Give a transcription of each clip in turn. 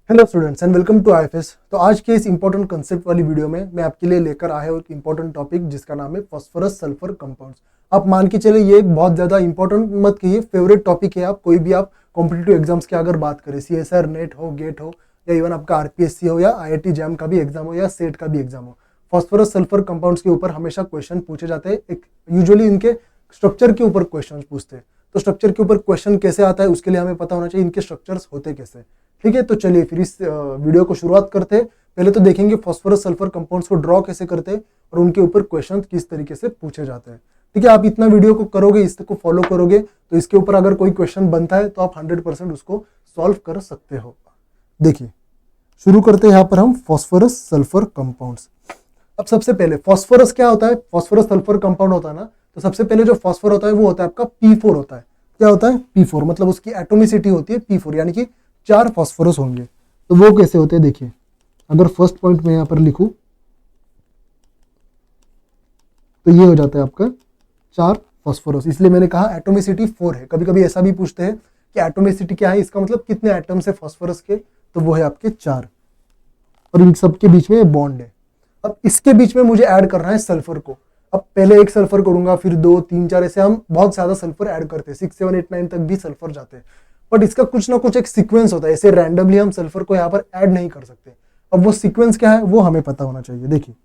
Hello students and welcome to IFS. तो आज के इस इंपॉर्टेंट कंसेप्ट वाली वीडियो में मैं आपके लिए लेकर आया हूँ एक इंपॉर्टेंट टॉपिक जिसका नाम है फास्फोरस सल्फर कंपाउंड्स। आप मान के चलिए ये एक बहुत ज़्यादा इंपॉर्टेंट मत कहिए, फेवरेट टॉपिक है। आप कोई भी आप कॉम्पिटिटिव एग्जाम्स की अगर बात करें, सीएसआर, नेट हो, गेट हो, या इवन आपका आरपीएससी हो, या आईआईटी जैम का भी एग्जाम हो, या सेट का भी एग्जाम हो, फास्फोरस सल्फर कंपाउंड्स के ऊपर हमेशा क्वेश्चन पूछे जाते हैं। एक यूजुअली इनके स्ट्रक्चर के ऊपर क्वेश्चन पूछते हैं। तो स्ट्रक्चर के ऊपर क्वेश्चन कैसे आता है उसके लिए हमें पता होना चाहिए इनके स्ट्रक्चर्स होते कैसे। ठीक है, तो चलिए फिर इस वीडियो को शुरुआत करते हैं। पहले तो देखेंगे फास्फोरस सल्फर कंपाउंड्स को ड्रॉ कैसे करते हैं और उनके ऊपर क्वेश्चन किस तरीके से पूछे जाते हैं। ठीक है, आप इतना वीडियो को करोगे, इसको फॉलो करोगे तो इसके ऊपर अगर कोई क्वेश्चन बनता है तो आप 100% उसको सॉल्व कर सकते हो। देखिए शुरू करते हैं यहाँ पर हम फास्फोरस सल्फर कंपाउंड्स। अब सबसे पहले फास्फोरस क्या होता है, फास्फोरस सल्फर कंपाउंड होता है ना, तो सबसे पहले जो फास्फोर होता है वो होता है आपका P4 होता है। क्या होता है? P4, मतलब उसकी एटोमिसिटी होती है P4, यानी कि 4 फास्फोरस होंगे। तो वो कैसे होते हैं देखिए, अगर फर्स्ट पॉइंट में यहां पर लिखूं तो ये हो जाता है आपका 4 फास्फोरस, इसलिए मैंने कहा एटोमिसिटी 4 है। कभी कभी ऐसा भी पूछते हैं कि एटोमिसिटी क्या है, इसका मतलब कितने एटम्स है फास्फोरस के, तो वो है आपके 4, और इन सबके बीच में बॉन्ड है। अब इसके बीच में मुझे ऐड करना है सल्फर को। अब पहले एक सल्फर करूंगा, फिर 2, 3, 4, ऐसे हम बहुत ज्यादा सल्फर ऐड करते हैं, 6, 7, 8, 9 तक भी सल्फर जाते हैं। बट इसका कुछ ना कुछ एक सीक्वेंस होता है, ऐसे रैंडमली हम सल्फर को यहाँ पर ऐड नहीं कर सकते। अब वो सीक्वेंस क्या है वो हमें पता होना चाहिए। देखिए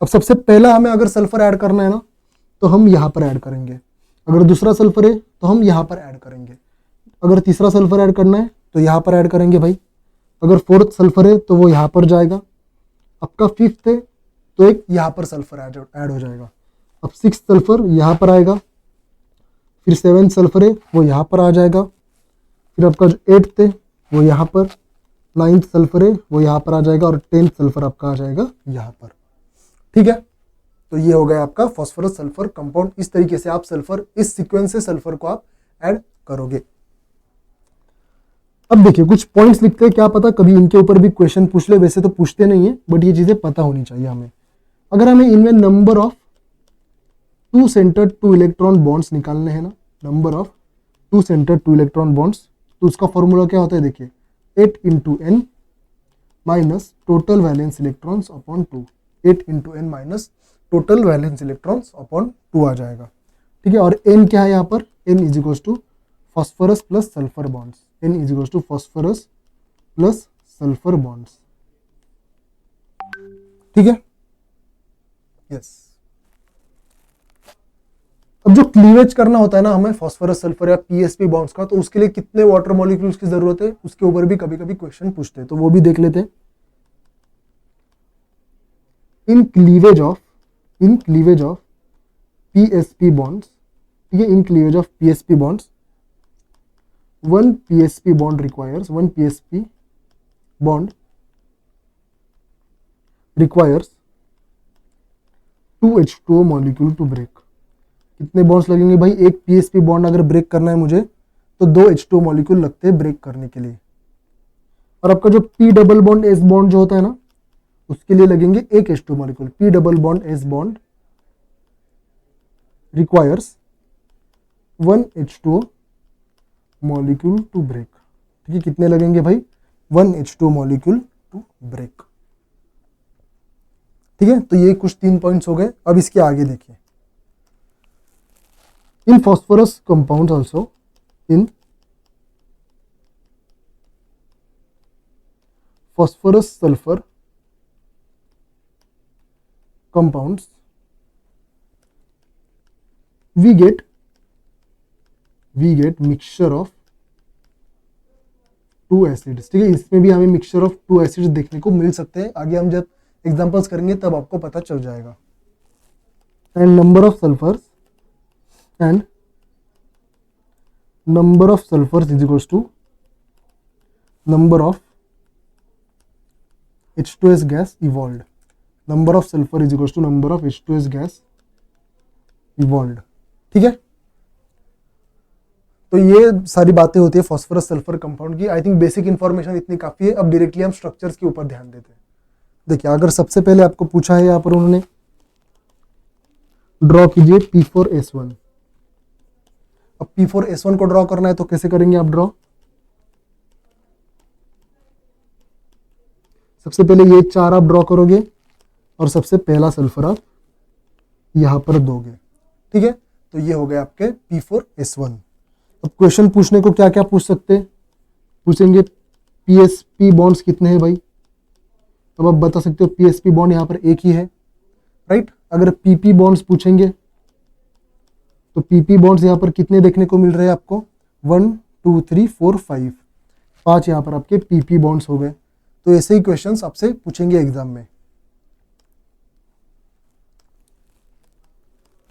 अब सबसे पहला हमें अगर सल्फर ऐड करना है ना, तो हम यहाँ पर ऐड करेंगे। अगर दूसरा सल्फर है तो हम यहाँ पर ऐड करेंगे। अगर तीसरा सल्फर ऐड करना है तो यहाँ पर ऐड करेंगे भाई। अगर फोर्थ सल्फर है तो वो यहाँ पर जाएगा। आपका फिफ्थ है तो एक यहाँ पर सल्फर ऐड हो जाएगा। अब सिक्स सल्फर यहाँ पर आएगा, फिर सेवेंथ सल्फर है वो यहाँ पर आ जाएगा, फिर आपका जो एट्थ है वो यहाँ पर, नाइन्थ सल्फर है वो यहाँ पर आ जाएगा, और 10th सल्फर आपका आ जाएगा यहाँ पर। ठीक है, तो ये हो गया आपका फास्फोरस सल्फर कंपाउंड। इस तरीके से आप सल्फर, इस सीक्वेंस से सल्फर को आप ऐड करोगे। अब देखिए कुछ पॉइंट्स लिखते हैं, क्या पता कभी इनके ऊपर भी क्वेश्चन पूछ ले। वैसे तो पूछते नहीं है, बट ये चीजें पता होनी चाहिए हमें। अगर हमें इनमें number of 2 centred 2 electron bonds निकालने हैं ना, number of 2 centred 2 electron bonds, तो उसका फॉर्मूला क्या होता है देखिए, 8 into N minus total valence electrons upon 2। 8 into N minus total valence electrons upon 2 आ जाएगा। ठीक है, और एन क्या है यहाँ पर, N is equals to phosphorus plus sulphur bonds. N is equals to phosphorus plus sulphur bonds. ठीक है, यस। अब जो क्लीवेज करना होता है ना हमें फास्फोरस सल्फर या पीएसपी बॉन्ड्स का, तो उसके लिए कितने वाटर मॉलिक्यूल्स की जरूरत है उसके ऊपर भी कभी कभी क्वेश्चन पूछते हैं, तो वो भी देख लेते हैं। In cleavage of PSP bonds, ठीक है, in cleavage of PSP bonds, one PSP bond requires 2 H2O molecule to break। कितने बॉन्ड्स लगेंगे भाई, एक PSP बॉन्ड अगर ब्रेक करना है मुझे तो 2 H2O मॉलिक्यूल लगते हैं ब्रेक करने के लिए। और आपका जो P double bond S bond जो होता है ना, उसके लिए लगेंगे एक H2O molecule. P double bond S bond requires 1 H2O molecule to break. ठीक है, कितने लगेंगे भाई, 1 H2O मॉलिक्यूल टू ब्रेक। ठीक है, तो ये कुछ 3 पॉइंट्स हो गए। अब इसके आगे देखिए, in phosphorus compounds also, in phosphorus sulphur compounds we get mixture of 2 acids. ठीक है, इसमें भी हमें मिक्सचर ऑफ 2 एसिड्स देखने को मिल सकते हैं। आगे हम जब एग्जांपल्स करेंगे तब आपको पता चल जाएगा। And number of sulphurs is equals to number of H2S gas evolved. Number of sulphur is equals to number of H2S gas evolved. ठीक है, तो ये सारी बातें होती है फास्फोरस सल्फर कंपाउंड की। आई थिंक बेसिक इंफॉर्मेशन इतनी काफी है। अब डायरेक्टली हम स्ट्रक्चर्स के ऊपर ध्यान देते हैं। देखिए अगर सबसे पहले आपको पूछा है यहाँ पर उन्होंने, ड्रॉ कीजिए P4S1। अब P4S1 को ड्रॉ करना है तो कैसे करेंगे आप ड्रॉ, सबसे पहले ये 4 आप ड्रॉ करोगे और सबसे पहला सल्फर आप यहाँ पर दोगे। ठीक है, तो ये हो गए आपके P4S1। अब क्वेश्चन पूछने को क्या क्या पूछ सकते हैं, पूछेंगे PsP बॉन्ड्स कितने हैं भाई। अब आप बता सकते हो PsP बॉन्ड यहाँ पर एक ही है, राइट। अगर PP बॉन्ड्स पूछेंगे तो PP बॉन्ड्स यहाँ पर कितने देखने को मिल रहे हैं आपको, 1 2 3 4 5, 5 यहाँ पर आपके PP बॉन्ड्स हो गए। तो ऐसे ही क्वेश्चंस आपसे पूछेंगे एग्जाम में।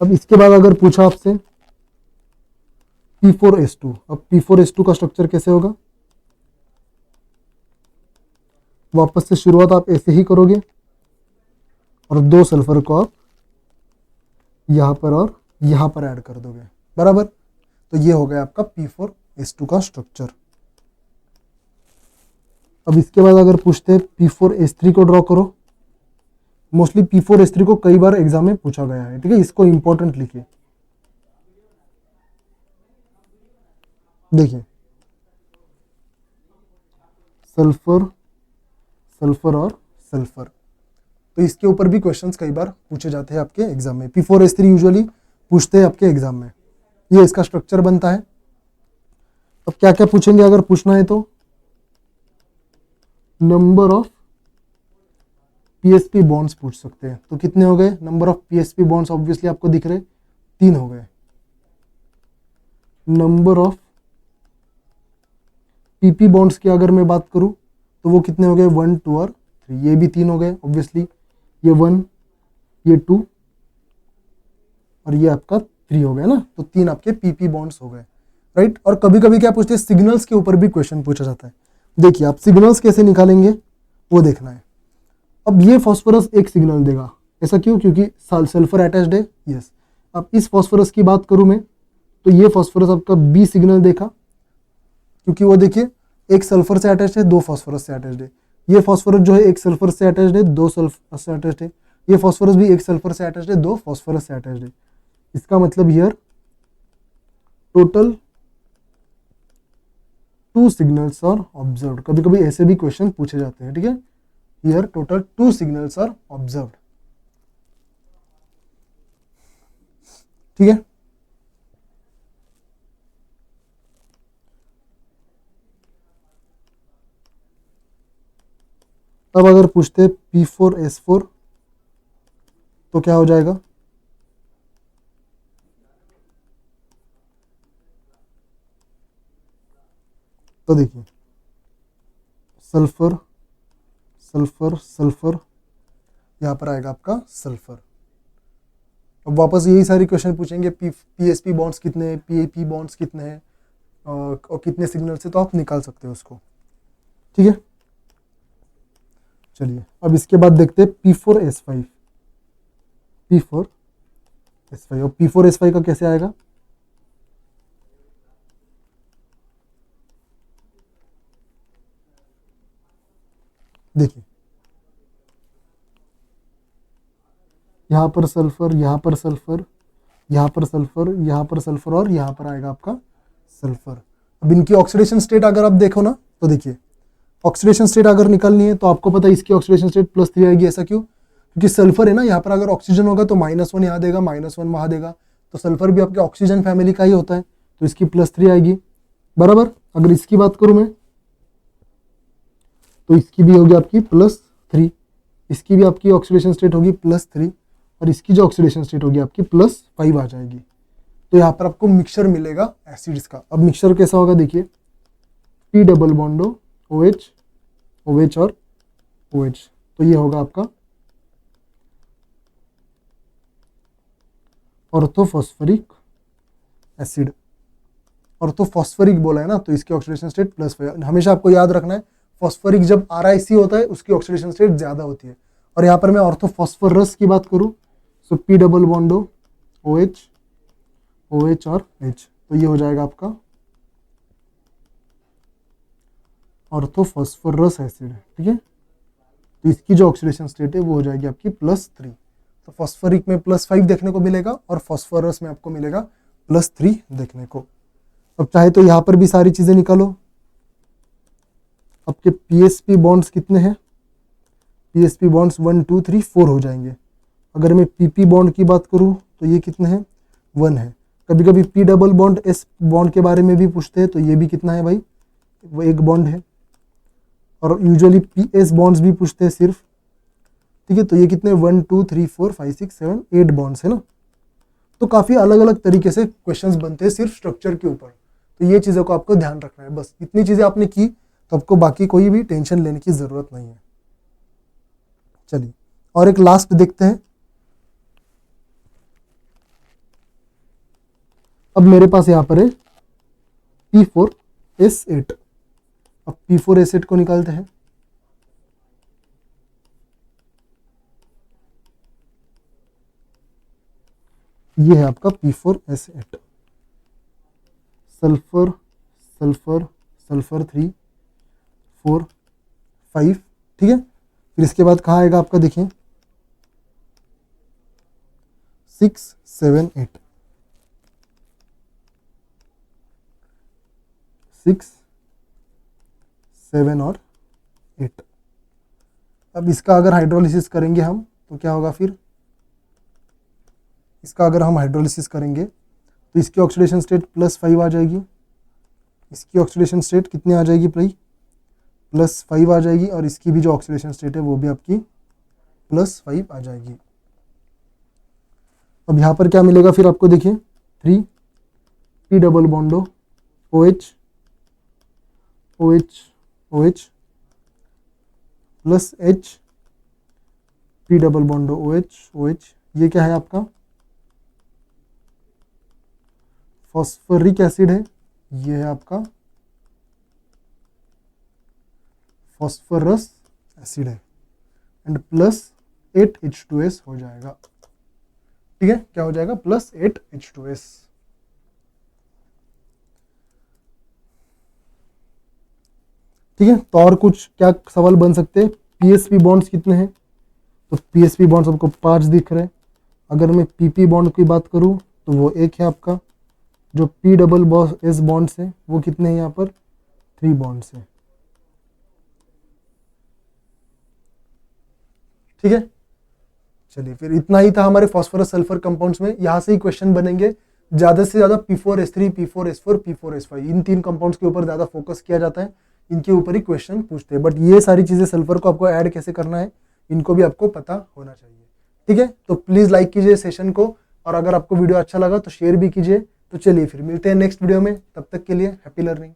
अब इसके बाद अगर पूछा आपसे P4S2, अब P4S2 का स्ट्रक्चर कैसे होगा, वापस से शुरुआत आप ऐसे ही करोगे और 2 सल्फर को आप यहाँ पर और यहाँ पर ऐड कर दोगे, बराबर। तो ये हो गया आपका P4S2 का स्ट्रक्चर। अब इसके बाद अगर पूछते हैं P4S3 को ड्रॉ करो, मोस्टली P4S3 को कई बार एग्जाम में पूछा गया है, ठीक है, इसको इंपॉर्टेंट लिखिए। देखिए सल्फर, सल्फर और सल्फर, तो इसके ऊपर भी क्वेश्चंस कई बार पूछे जाते हैं आपके एग्जाम में। P4S3 यूजुअली पूछते हैं आपके एग्जाम में, ये इसका स्ट्रक्चर बनता है। अब क्या क्या पूछेंगे अगर पूछना है तो, नंबर ऑफ PsP बॉन्ड्स पूछ सकते हैं। तो कितने हो गए number of PsP bonds, obviously आपको दिख रहे 3 हो गए। नंबर ऑफ PP बॉन्ड्स की अगर मैं बात करूं तो वो कितने हो गए, 1 2 और 3, ये भी 3 हो गए ऑब्वियसली, ये 1 ये 2 और ये आपका 3 हो गया ना, तो 3 आपके PP बॉन्ड्स हो गए, राइट। और कभी कभी क्या पूछते हैं, सिग्नल्स के ऊपर भी क्वेश्चन पूछा जाता है। देखिए आप सिग्नल्स कैसे निकालेंगे वो देखना है। अब ये फास्फोरस एक सिग्नल देगा, ऐसा क्यों, क्योंकि सल्फर अटैच्ड है, यस। अब इस फास्फोरस की बात करूं मैं तो ये फास्फोरस आपका B सिग्नल देखा, क्योंकि वो देखिए एक सल्फर से अटैच्ड है, 2 फास्फोरस से अटैच्ड है। ये फास्फोरस जो है एक सल्फर से अटैच्ड है, 2 सल्फर से अटैच्ड है। ये फास्फोरस भी एक सल्फर से अटैच्ड है, 2 फास्फोरस से अटैच्ड है। इसका मतलब here total 2 signals are observed. कभी कभी ऐसे भी क्वेश्चन पूछे जाते हैं, ठीक है। Here total 2 signals are observed, ठीक है। अब अगर पूछते हैं P4S4 तो क्या हो जाएगा, तो देखिए सल्फर सल्फर सल्फर, यहाँ पर आएगा आपका सल्फर। अब वापस यही सारी क्वेश्चन पूछेंगे, PsP बॉन्ड्स कितने हैं, PAP बॉन्ड्स कितने हैं और कितने सिग्नल से, तो आप निकाल सकते हो उसको, ठीक है। चलिए अब इसके बाद देखते हैं P4S5, P4S5, और P4S5 का कैसे आएगा, देखिए यहाँ पर सल्फर, यहाँ पर सल्फर, यहाँ पर सल्फर, यहाँ पर सल्फर और यहाँ पर आएगा आपका सल्फर। अब इनकी ऑक्सीडेशन स्टेट अगर आप देखो ना तो देखिए ऑक्सीडेशन स्टेट अगर निकालनी है तो आपको पता है इसकी ऑक्सीडेशन स्टेट +3 आएगी, ऐसा क्यों, क्योंकि सल्फर है ना, यहाँ पर अगर ऑक्सीजन होगा तो -1 यहाँ देगा, -1 वहाँ देगा, तो सल्फर भी आपके ऑक्सीजन फैमिली का ही होता है, तो इसकी +3 आएगी, बराबर। अगर इसकी बात करूँ मैं तो इसकी भी होगी आपकी +3, इसकी भी आपकी ऑक्सीडेशन स्टेट होगी +3 और इसकी जो ऑक्सीडेशन स्टेट होगी आपकी +5 आ जाएगी। तो यहाँ पर आपको मिक्सचर मिलेगा एसिड्स का। अब मिक्सचर कैसा होगा देखिए, P double bond O OH OH और OH, तो ये होगा आपका ऑर्थोफॉस्फरिक एसिड। ऑर्थोफॉस्फरिक बोला है ना, तो इसकी ऑक्सीडेशन स्टेट +5। हमेशा आपको याद रखना है फॉस्फरिक जब RiC होता है उसकी ऑक्सीडेशन स्टेट ज्यादा होती है। और यहाँ पर मैं ऑर्थोफॉस्फरस की बात करूँ तो P double bond O OH OH और H, तो ये हो जाएगा आपका ऑर्थोफॉस्फरस एसिड, ठीक है। तो इसकी जो ऑक्सीडेशन स्टेट है वो हो जाएगी आपकी +3। तो फॉस्फरिक में +5 देखने को मिलेगा और फॉस्फरस में आपको मिलेगा +3 देखने को। अब चाहे तो यहाँ पर भी सारी चीजें निकालो। आपके PsP बॉन्ड्स कितने हैं, psp बॉन्ड्स 1 2 3 4 हो जाएंगे। अगर मैं pp बॉन्ड की बात करूँ तो ये कितने हैं, 1 है। कभी कभी p double bond s bond के बारे में भी पूछते हैं, तो ये भी कितना है भाई, वो एक बॉन्ड है। और यूजुअली ps बॉन्ड्स भी पूछते हैं सिर्फ, ठीक है। तो ये कितने 1 2 3 4 5 6 7 8 बॉन्ड्स है ना। तो काफ़ी अलग अलग तरीके से क्वेश्चंस बनते हैं सिर्फ स्ट्रक्चर के ऊपर। तो ये चीज़ों को आपको ध्यान रखना है, बस इतनी चीज़ें आपने की तो आपको बाकी कोई भी टेंशन लेने की ज़रूरत नहीं है। चलिए और एक लास्ट देखते हैं। अब मेरे पास यहाँ पर है P4S8। अब P4S8 को निकालते हैं। ये है आपका P4S8, सल्फर सल्फर सल्फर 3 4 5, ठीक है। फिर इसके बाद कहाँ आएगा आपका, देखिए 6 7 8, 6 7 और 8। अब इसका अगर हाइड्रोलिसिस करेंगे हम तो क्या होगा, फिर इसका अगर हम हाइड्रोलिसिस करेंगे तो इसकी ऑक्सीडेशन स्टेट +5 आ जाएगी, इसकी ऑक्सीडेशन स्टेट कितनी आ जाएगी भाई, +5 आ जाएगी। और इसकी भी जो ऑक्सीडेशन स्टेट है वो भी आपकी +5 आ जाएगी। अब यहाँ पर क्या मिलेगा फिर आपको, देखिए 3 P double bond O OH OH OH plus H P double bond O OH OH। ये क्या है आपका, फॉस्फोरिक एसिड है, ये है आपका फॉस्फोरस एसिड है, एंड +8 H2S हो जाएगा, ठीक है। क्या हो जाएगा, +8 H2S। ठीक है। तो और कुछ क्या सवाल बन सकते हैं, psp बॉन्ड्स कितने हैं, तो psp बॉन्ड्स आपको 5 दिख रहे हैं। अगर मैं pp बॉन्ड की बात करूं तो वो एक है आपका। जो p डबल s बॉन्ड्स हैं वो कितने हैं, यहाँ पर 3 बॉन्ड्स हैं, ठीक है। चलिए फिर इतना ही था हमारे फॉस्फोरस सल्फर कंपाउंड्स में। यहाँ से ही क्वेश्चन बनेंगे ज़्यादा से ज़्यादा P4S3 P4S4 P4S5, इन 3 कंपाउंड्स के ऊपर ज़्यादा फोकस किया जाता है, इनके ऊपर ही क्वेश्चन पूछते हैं। बट ये सारी चीज़ें सल्फर को आपको ऐड कैसे करना है इनको भी आपको पता होना चाहिए, ठीक है। तो प्लीज़ लाइक कीजिए सेशन को, और अगर आपको वीडियो अच्छा लगा तो शेयर भी कीजिए। तो चलिए फिर मिलते हैं नेक्स्ट वीडियो में, तब तक के लिए हैप्पी लर्निंग।